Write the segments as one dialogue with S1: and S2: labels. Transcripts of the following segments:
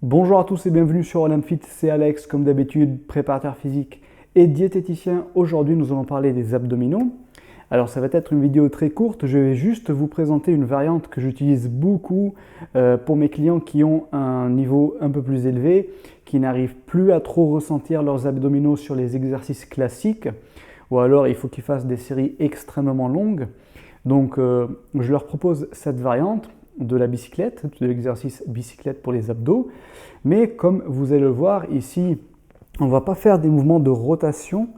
S1: Bonjour à tous et bienvenue sur Olympfit, c'est Alex, comme d'habitude, préparateur physique et diététicien. Aujourd'hui, nous allons parler des abdominaux. Alors, ça va être une vidéo très courte, je vais juste vous présenter une variante que j'utilise beaucoup pour mes clients qui ont un niveau un peu plus élevé, qui n'arrivent plus à trop ressentir leurs abdominaux sur les exercices classiques, ou alors il faut qu'ils fassent des séries extrêmement longues. Donc, je leur propose cette variante de la bicyclette, de l'exercice bicyclette pour les abdos. Mais comme vous allez le voir ici, on ne va pas faire des mouvements de rotation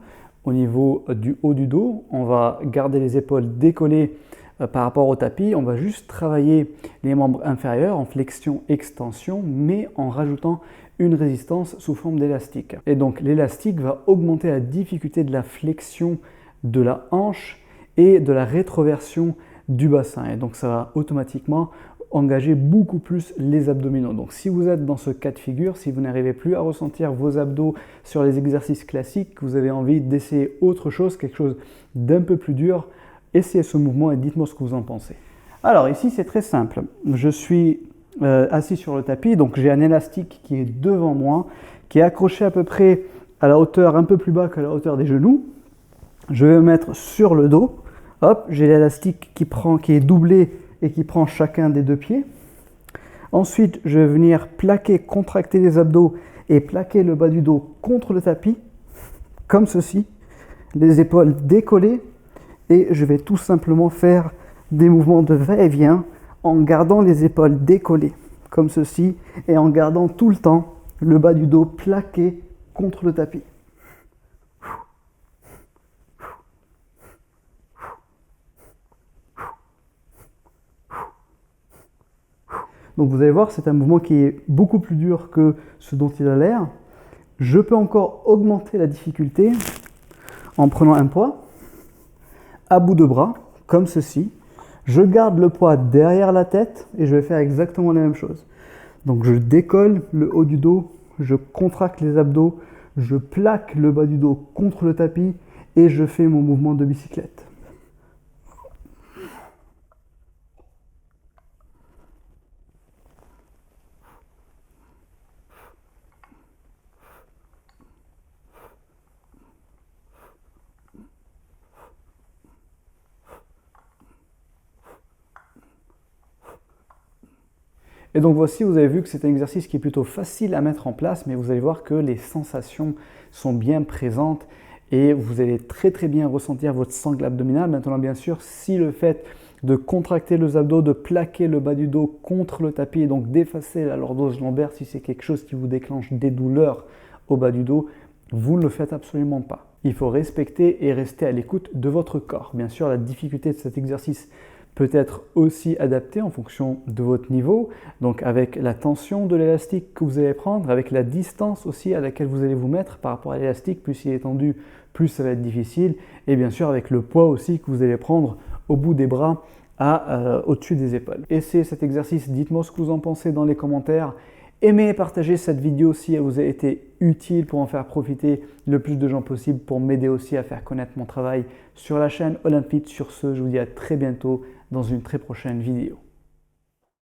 S1: au niveau du haut du dos. On va garder les épaules décollées par rapport au tapis. On va juste travailler les membres inférieurs en flexion-extension, mais en rajoutant une résistance sous forme d'élastique. Et donc l'élastique va augmenter la difficulté de la flexion de la hanche et de la rétroversion du bassin. Et donc ça va automatiquement engager beaucoup plus les abdominaux. Donc si vous êtes dans ce cas de figure, si vous n'arrivez plus à ressentir vos abdos sur les exercices classiques, que vous avez envie d'essayer autre chose, quelque chose d'un peu plus dur, essayez ce mouvement et dites-moi ce que vous en pensez. Alors ici c'est très simple, je suis assis sur le tapis, donc j'ai un élastique qui est devant moi, qui est accroché à peu près à la hauteur un peu plus bas que la hauteur des genoux. Je vais me mettre sur le dos. Hop, j'ai l'élastique qui est doublé et qui prend chacun des deux pieds. Ensuite, je vais venir plaquer, contracter les abdos et plaquer le bas du dos contre le tapis, comme ceci, les épaules décollées, et je vais tout simplement faire des mouvements de va-et-vient en gardant les épaules décollées, comme ceci, et en gardant tout le temps le bas du dos plaqué contre le tapis. Donc vous allez voir, c'est un mouvement qui est beaucoup plus dur que ce dont il a l'air. Je peux encore augmenter la difficulté en prenant un poids à bout de bras, comme ceci. Je garde le poids derrière la tête et je vais faire exactement la même chose. Donc je décolle le haut du dos, je contracte les abdos, je plaque le bas du dos contre le tapis et je fais mon mouvement de bicyclette. Et donc voici, vous avez vu que c'est un exercice qui est plutôt facile à mettre en place, mais vous allez voir que les sensations sont bien présentes et vous allez très bien ressentir votre sangle abdominale. Maintenant bien sûr, si le fait de contracter les abdos, de plaquer le bas du dos contre le tapis et donc d'effacer la lordose lombaire, si c'est quelque chose qui vous déclenche des douleurs au bas du dos, vous ne le faites absolument pas. Il faut respecter et rester à l'écoute de votre corps. Bien sûr, la difficulté de cet exercice peut être aussi adapté en fonction de votre niveau, donc avec la tension de l'élastique que vous allez prendre, avec la distance aussi à laquelle vous allez vous mettre par rapport à l'élastique, plus il est tendu, plus ça va être difficile, et bien sûr avec le poids aussi que vous allez prendre au bout des bras au-dessus des épaules. Essayez cet exercice, dites-moi ce que vous en pensez dans les commentaires. Aimez et partagez cette vidéo si elle vous a été utile pour en faire profiter le plus de gens possible, pour m'aider aussi à faire connaître mon travail sur la chaîne Olympfit. Sur ce, je vous dis à très bientôt dans une très prochaine vidéo.